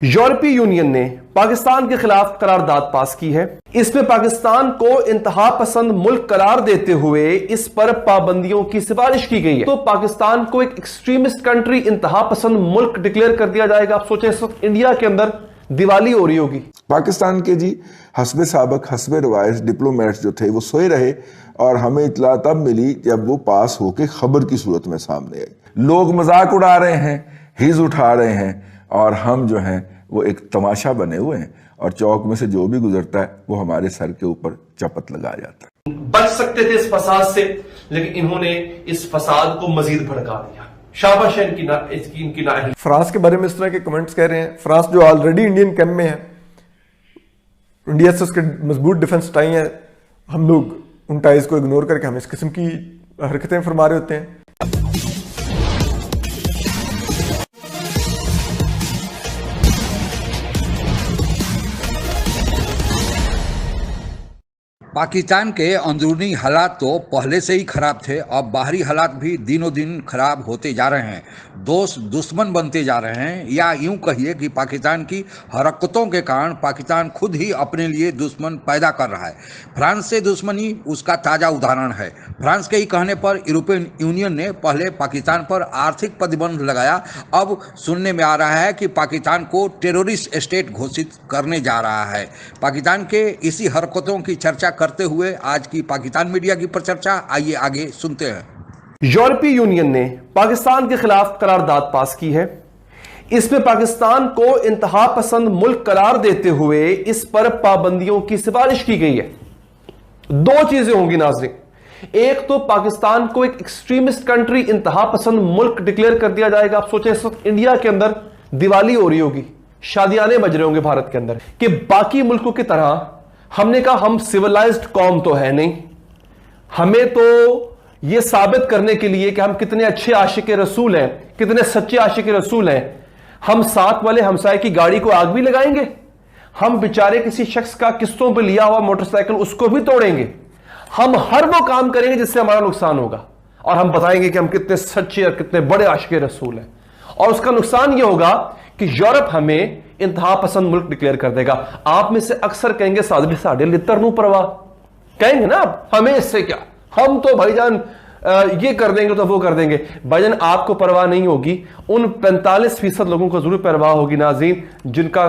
यूरोपीय यूनियन ने पाकिस्तान के खिलाफ करारदाद पास की है। इसमें पाकिस्तान को इंतहा पसंद मुल्क करार देते हुए इस पर पाबंदियों की सिफारिश की गई है। तो पाकिस्तान को एक एक्सट्रीमिस्ट कंट्री, इंतहा पसंद मुल्क डिक्लेयर कर दिया जाएगा। आप सोचें, इस वक्त इंडिया के अंदर दिवाली हो रही होगी। पाकिस्तान के जी हस्बे साबक हस्बे रवायत डिप्लोमेट्स जो थे वो सोए रहे और हमें इतला तब मिली जब वो पास होके खबर की सूरत में सामने आई। लोग मजाक उड़ा रहे हैं, हिज उठा रहे हैं और हम जो हैं वो एक तमाशा बने हुए हैं और चौक में से जो भी गुजरता है वो हमारे सर के ऊपर चपत लगा जाता है। बच सकते थे इस फसाद से, लेकिन इन्होंने इस फसाद को मजीद भड़का दिया। शाबाश है इनकी नाअहली। फ्रांस के बारे में इस तरह के कमेंट्स कह रहे हैं। फ्रांस जो ऑलरेडी इंडियन कैंप में है, इंडिया से उसके मजबूत डिफेंस टाई है, हम लोग उन टाइज को इग्नोर करके हम इस किस्म की हरकतें फरमा रहे होते हैं। पाकिस्तान के अंदरूनी हालात तो पहले से ही खराब थे, अब बाहरी हालात भी दिनों दिन खराब होते जा रहे हैं। दोस्त दुश्मन बनते जा रहे हैं, या यूं कहिए कि पाकिस्तान की हरकतों के कारण पाकिस्तान खुद ही अपने लिए दुश्मन पैदा कर रहा है। फ्रांस से दुश्मनी उसका ताज़ा उदाहरण है। फ्रांस के ही कहने पर यूरोपियन यूनियन ने पहले पाकिस्तान पर आर्थिक प्रतिबंध लगाया, अब सुनने में आ रहा है कि पाकिस्तान को टेररिस्ट स्टेट घोषित करने जा रहा है। पाकिस्तान के इसी हरकतों की चर्चा करते हुए आज की पाकिस्तान मीडिया की चर्चा, आइए आगे सुनते हैं। यूरोपीय यूनियन ने पाकिस्तान के खिलाफ करारदाद पास की है। इसमें पाकिस्तान को इंतहा पसंद मुल्क करार देते हुए इस पर पाबंदियों की सिफारिश की गई है। दो चीजें होंगी नाज़रीन, एक तो पाकिस्तान को एक एक्सट्रीमिस्ट कंट्री, इंतहा पसंद मुल्क डिक्लेयर कर दिया जाएगा। आप सोचें, इस वक्त इंडिया के अंदर दिवाली हो रही होगी, शादियाने बज रहे होंगे भारत के अंदर कि बाकी मुल्कों की तरह हमने कहा हम सिविलाइज्ड कौम तो है नहीं, हमें तो यह साबित करने के लिए कि हम कितने अच्छे आशिक रसूल हैं, कितने सच्चे आशिक रसूल हैं, हम साथ वाले हमसाए की गाड़ी को आग भी लगाएंगे, हम बेचारे किसी शख्स का किस्तों पे लिया हुआ मोटरसाइकिल उसको भी तोड़ेंगे, हम हर वो काम करेंगे जिससे हमारा नुकसान होगा और हम बताएंगे कि हम कितने सच्चे और कितने बड़े आशिक रसूल हैं। और उसका नुकसान यह होगा कि यूरोप हमें इंतहा पसंद मुल्क डिक्लेयर कर देगा। आप में से अक्सर कहेंगे सादे साढ़े लितर नू परवाह, कहेंगे ना आप, हमें इससे क्या, हम तो भाईजान ये कर देंगे तो वो कर देंगे। भाईजान आपको परवाह नहीं होगी, उन 45% लोगों को जरूर परवाह होगी नाज़रीन, जिनका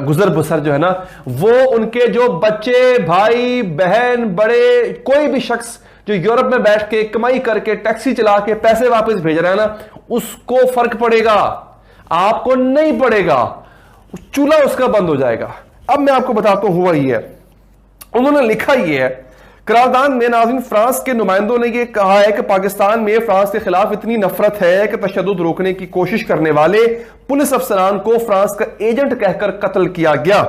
गुजर बसर जो है ना, वो उनके जो बच्चे, भाई बहन, बड़े, कोई भी शख्स जो यूरोप में बैठ के कमाई करके टैक्सी चला के पैसे वापस भेज रहा है ना, उसको फर्क पड़ेगा, आपको नहीं पड़ेगा, चूल्हा उसका बंद हो जाएगा। अब मैं आपको बताता हूं हुआ ही है, उन्होंने लिखा ही है करारदाद में नाज़रीन, फ्रांस के नुमाइंदों ने यह कहा है कि पाकिस्तान में फ्रांस के खिलाफ इतनी नफरत है कि तशद्दुद रोकने की कोशिश करने वाले पुलिस अफसरान को फ्रांस का एजेंट कहकर कत्ल किया गया।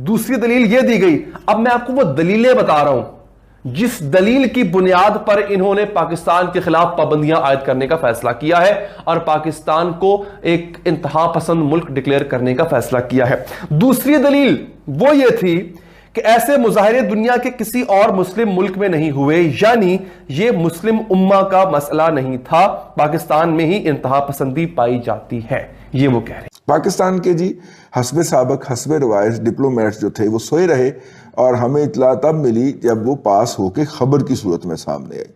दूसरी दलील यह दी गई, अब मैं आपको वो दलीलें बता रहा हूं जिस दलील की बुनियाद पर इन्होंने पाकिस्तान के खिलाफ पाबंदियां आयद करने का फैसला किया है और पाकिस्तान को एक इंतहा पसंद मुल्क डिक्लेयर करने का फैसला किया है। दूसरी दलील वो ये थी कि ऐसे मुजाहिरे दुनिया के किसी और मुस्लिम मुल्क में नहीं हुए, यानी ये मुस्लिम उम्मा का मसला नहीं था, पाकिस्तान में ही इंतहा पसंदी पाई जाती है, ये वो कह रहे हैं। पाकिस्तान के जी हस्बे साबक हस्बे रवायत डिप्लोमेट्स जो थे वो सोए रहे और हमें इतला तब मिली जब वो पास होके खबर की सूरत में सामने आई।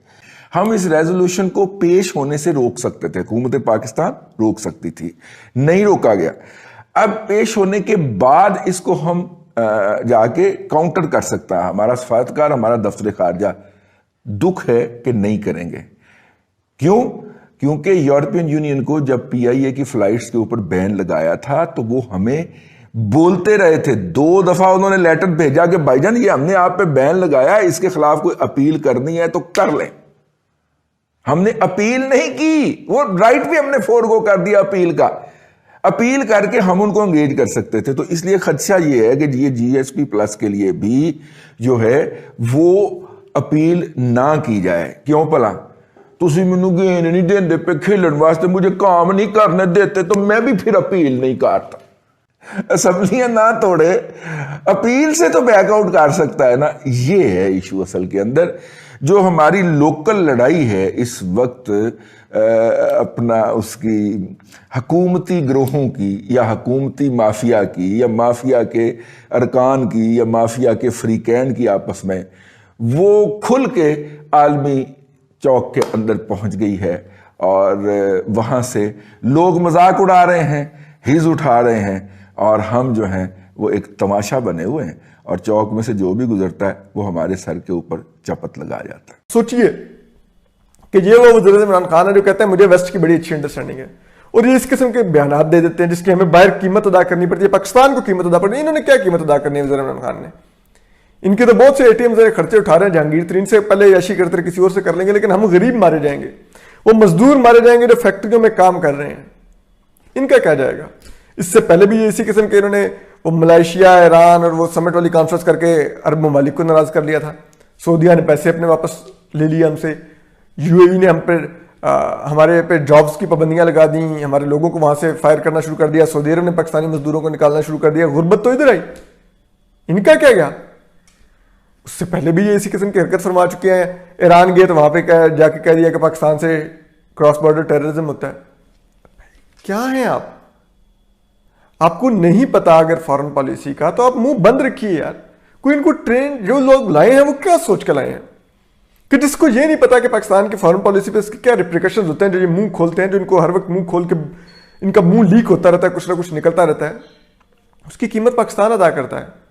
हम इस रेजोल्यूशन को पेश होने से रोक सकते थे, हुकूमत पाकिस्तान रोक सकती थी, नहीं रोका गया। अब पेश होने के बाद इसको हम जाके काउंटर कर सकता है हमारा सफारतकार, हमारा दफ्तर खारजा। दुख है कि नहीं करेंगे। क्यों? क्योंकि यूरोपियन यूनियन को जब PIA की फ्लाइट्स के ऊपर बैन लगाया था तो वो हमें बोलते रहे थे, 2 दफा उन्होंने लेटर भेजा कि भाईजान ये हमने आप पे बैन लगाया, इसके खिलाफ कोई अपील करनी है तो कर लें। हमने अपील नहीं की, वो राइट भी हमने फोरगो कर दिया अपील का। अपील करके हम उनको एंगेज कर सकते थे। तो इसलिए खदशा ये है कि ये GSP+ के लिए भी जो है वो अपील ना की जाए। क्यों भला? तुसी मैनू गेन नहीं देंदे पे खेलन वास्ते, मुझे काम नहीं करने देते, तो मैं भी फिर अपील नहीं करता। असम्बलियां ना तोड़े, अपील से तो बैकआउट कर सकता है ना। ये है इशू असल के अंदर। जो हमारी लोकल लड़ाई है इस वक्त अपना उसकी हकूमती ग्रोहों की या हकूमती माफिया की या माफिया के अरकान की या माफिया के फ्रीकैन की आपस में वो खुल के आलमी चौक के अंदर पहुंच गई है और वहाँ से लोग मजाक उड़ा रहे हैं, हिज उठा रहे हैं और हम जो हैं वो एक तमाशा बने हुए हैं और चौक में से जो भी गुजरता है वो हमारे सर के ऊपर चपत लगा जाता है। सोचिए कि ये वो वज़ीर इमरान खान है जो कहते हैं मुझे वेस्ट की बड़ी अच्छी अंडरस्टैंडिंग है और ये इस किस्म के बयान दे देते हैं जिसकी हमें बाहर कीमत अदा करनी पड़ती है, पाकिस्तान को कीमत अदा करनी है। इन्होंने क्या कीमत अदा करनी है वज़ीर इमरान खान ने? इनके तो बहुत से एटीएम से खर्चे उठा रहे हैं जहांगीर तरीन से, पहले याशी करते किसी और से कर लेंगे, लेकिन हम गरीब मारे जाएंगे, वो मजदूर मारे जाएंगे जो फैक्ट्रियों में काम कर रहे हैं। इनका क्या जाएगा? इससे पहले भी इसी किस्म के इन्होंने वो मलेशिया, ईरान और वो समिट वाली कॉन्फ्रेंस करके अरब ममालिक को नाराज कर लिया था। सऊदीया ने पैसे अपने वापस ले लिए हमसे, यूएई ने हम पे हमारे पे जॉब्स की पाबंदियां लगा दी, हमारे लोगों को वहां से फायर करना शुरू कर दिया, सऊदी अरब ने पाकिस्तानी मजदूरों को निकालना शुरू कर दिया, गुर्बत तो इधर आई। इनका क्या गया? उससे पहले भी ये इसी किस्म की हरकत फरमा चुके हैं। ईरान गए तो वहां पे जाके कह दिया कि पाकिस्तान से क्रॉस बॉर्डर टेररिज्म होता है। क्या है आप? आपको नहीं पता अगर फॉरेन पॉलिसी का तो आप मुंह बंद रखिए यार। कोई इनको ट्रेन जो लोग लाए हैं वो क्या सोच कर लाए हैं कि जिसको ये नहीं पता कि पाकिस्तान की फॉरेन पॉलिसी पे इसके क्या रिप्रिकॉशंस होते हैं, जो ये मुंह खोलते हैं, जो इनको हर वक्त मुंह खोल के इनका मुंह लीक होता रहता है, कुछ ना कुछ निकलता रहता है, उसकी कीमत पाकिस्तान अदा करता है।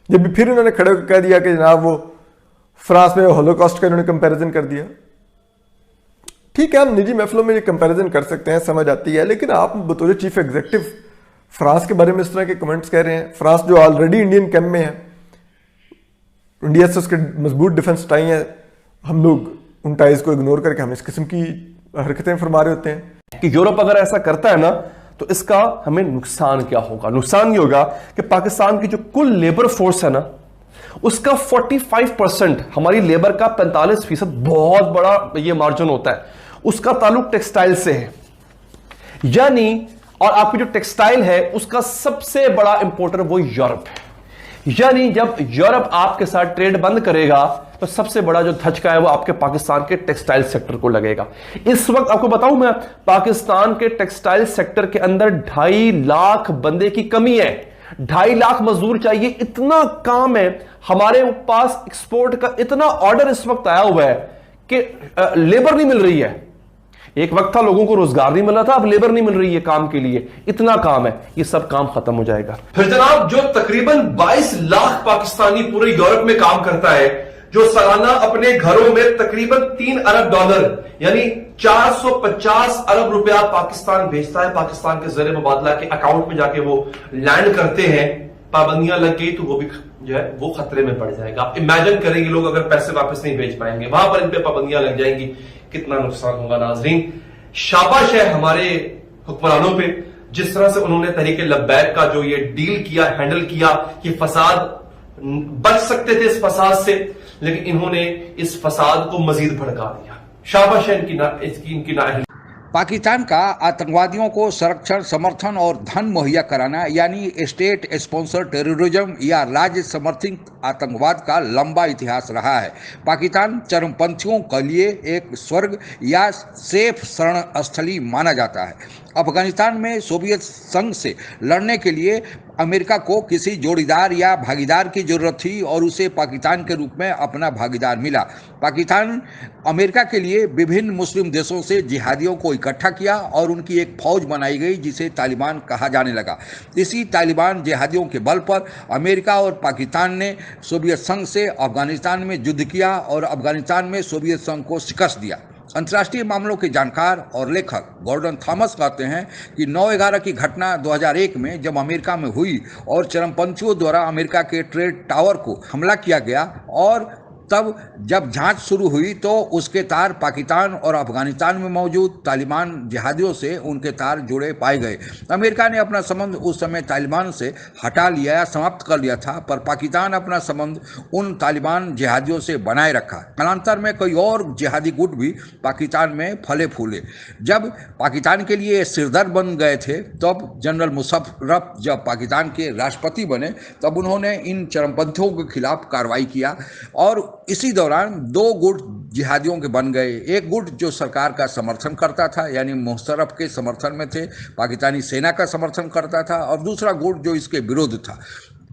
जब भी फिर इन्होंने खड़े होकर कह दिया कि जनाब वो फ्रांस में होलोकॉस्ट का इन्होंने कंपैरिजन कर दिया। ठीक है, हम निजी महफिलों में ये कंपैरिजन कर सकते हैं, समझ आती है, लेकिन आप बतौर चीफ एग्जीक्यूटिव फ्रांस के बारे में इस तरह के कमेंट्स कह रहे हैं। फ्रांस जो ऑलरेडी इंडियन कैंप में है, इंडिया से उसके मजबूत डिफेंस टाई है, हम लोग उन टाइज को इग्नोर करके हम इस किस्म की हरकतें फरमा रहे होते हैं कि यूरोप अगर ऐसा करता है ना तो इसका हमें नुकसान क्या होगा। नुकसान ये होगा कि पाकिस्तान की जो कुल लेबर फोर्स है ना उसका 45% हमारी लेबर का 45% बहुत बड़ा ये मार्जिन होता है, उसका ताल्लुक टेक्सटाइल से है। यानी और आपकी जो टेक्सटाइल है उसका सबसे बड़ा इंपोर्टर वो यूरोप है। यानी जब यूरोप आपके साथ ट्रेड बंद करेगा तो सबसे बड़ा जो धचका है वो आपके पाकिस्तान के टेक्सटाइल सेक्टर को लगेगा। इस वक्त आपको बताऊं मैं, पाकिस्तान के टेक्सटाइल सेक्टर के अंदर 2.5 लाख बंदे की कमी है। 2.5 लाख मजदूर चाहिए, इतना काम है। हमारे पास एक्सपोर्ट का इतना ऑर्डर इस वक्त आया हुआ है कि लेबर नहीं मिल रही है। एक वक्त था लोगों को रोजगार नहीं मिल रहा था, अब लेबर नहीं मिल रही है काम के लिए, इतना काम है। ये सब काम खत्म हो जाएगा। फिर जनाब जो तकरीबन 22 लाख पाकिस्तानी पूरे यूरोप में काम करता है, जो सालाना अपने घरों में तकरीबन 3 अरब डॉलर यानी 450 अरब रुपया पाकिस्तान भेजता है, पाकिस्तान के जरिए मुबादला के अकाउंट में जाके वो लैंड करते हैं। पाबंदियां लग गई तो वो भी जो है वो खतरे में पड़ जाएगा। आप इमेजिन करेंगे लोग अगर पैसे वापस नहीं भेज पाएंगे, वहां पर इन पे पाबंदियां लग जाएंगी, कितना नुकसान होगा। नाजरीन, शाबाश है हमारे हुक्मरानों पे, जिस तरह से उन्होंने तहरीके लब्बैक का जो ये डील किया, हैंडल किया कि फसाद बच सकते थे इस फसाद से, लेकिन इन्होंने इस फसाद को मजीद भड़का दिया। शाबाश है इनकी नाअहली। पाकिस्तान का आतंकवादियों को संरक्षण, समर्थन और धन मुहैया कराना यानी स्टेट स्पॉन्सर टेररिज्म या राज्य समर्थित आतंकवाद का लंबा इतिहास रहा है। पाकिस्तान चरमपंथियों के लिए एक स्वर्ग या सेफ शरण स्थली माना जाता है। अफगानिस्तान में सोवियत संघ से लड़ने के लिए अमेरिका को किसी जोड़ीदार या भागीदार की जरूरत थी और उसे पाकिस्तान के रूप में अपना भागीदार मिला। पाकिस्तान अमेरिका के लिए विभिन्न मुस्लिम देशों से जिहादियों को इकट्ठा किया और उनकी एक फौज बनाई गई जिसे तालिबान कहा जाने लगा। इसी तालिबान जिहादियों के बल पर अमेरिका और पाकिस्तान ने सोवियत संघ से अफगानिस्तान में युद्ध किया और अफगानिस्तान में सोवियत संघ को शिकस्त दिया। अंतर्राष्ट्रीय मामलों के जानकार और लेखक गॉर्डन थॉमस कहते हैं कि 9/11 की घटना 2001 में जब अमेरिका में हुई और चरमपंथियों द्वारा अमेरिका के ट्रेड टावर को हमला किया गया और तब जब जांच शुरू हुई तो उसके तार पाकिस्तान और अफगानिस्तान में मौजूद तालिबान जिहादियों से उनके तार जुड़े पाए गए। अमेरिका ने अपना संबंध उस समय तालिबान से हटा लिया या समाप्त कर लिया था, पर पाकिस्तान अपना संबंध उन तालिबान जिहादियों से बनाए रखा। कालांतर में कई और जिहादी गुट भी पाकिस्तान में फले फूले। जब पाकिस्तान के लिए सिरदर्द बन गए थे तब जनरल मुशर्रफ जब पाकिस्तान के राष्ट्रपति बने तब उन्होंने इन चरमपंथियों के खिलाफ कार्रवाई किया और इसी दौरान दो गुट जिहादियों के बन गए। एक गुट जो सरकार का समर्थन करता था, यानी मुशर्रफ के समर्थन में थे, पाकिस्तानी सेना का समर्थन करता था, और दूसरा गुट जो इसके विरुद्ध था।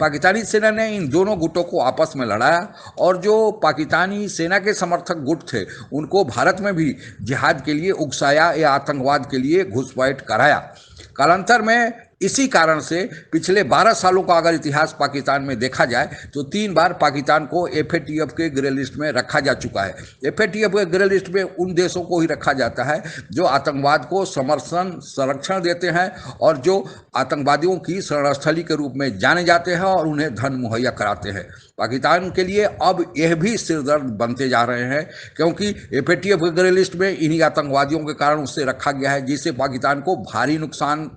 पाकिस्तानी सेना ने इन दोनों गुटों को आपस में लड़ाया, और जो पाकिस्तानी सेना के समर्थक गुट थे उनको भारत में भी जिहाद के लिए उकसाया या आतंकवाद के लिए घुसपैठ कराया। कालांतर में इसी कारण से पिछले 12 सालों का अगर इतिहास पाकिस्तान में देखा जाए तो 3 बार पाकिस्तान को FATF के ग्रे लिस्ट में रखा जा चुका है। FATF के ग्रे लिस्ट में उन देशों को ही रखा जाता है जो आतंकवाद को समर्थन संरक्षण देते हैं और जो आतंकवादियों की शरणस्थली के रूप में जाने जाते हैं और उन्हें धन मुहैया कराते हैं। पाकिस्तान के लिए अब यह भी सिरदर्द बनते जा रहे हैं, क्योंकि FATF के ग्रे लिस्ट में इन्हीं आतंकवादियों के कारण उससे रखा गया है, जिससे पाकिस्तान को भारी नुकसान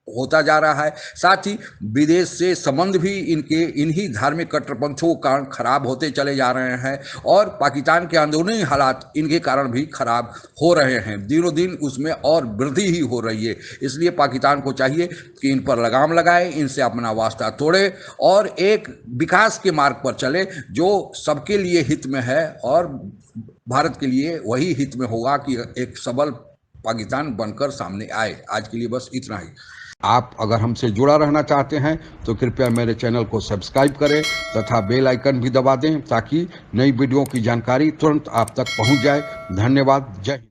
होता जा रहा है। साथ ही विदेश से संबंध भी इन्हीं धार्मिक कट्टरपंथियों के कारण खराब होते चले जा रहे हैं, और पाकिस्तान के अंदरूनी हालात इनके कारण भी खराब हो रहे हैं। दिनों दिन उसमें और वृद्धि ही हो रही है। इसलिए पाकिस्तान को चाहिए कि इन पर लगाम लगाए, इनसे अपना वास्ता तोड़े और एक विकास के मार्ग पर चले जो सबके लिए हित में है, और भारत के लिए वही हित में होगा कि एक सबल पाकिस्तान बनकर सामने आए। आज के लिए बस इतना ही। आप अगर हमसे जुड़ा रहना चाहते हैं तो कृपया मेरे चैनल को सब्सक्राइब करें तथा बेल आइकन भी दबा दें, ताकि नई वीडियो की जानकारी तुरंत आप तक पहुंच जाए। धन्यवाद। जय हिंद।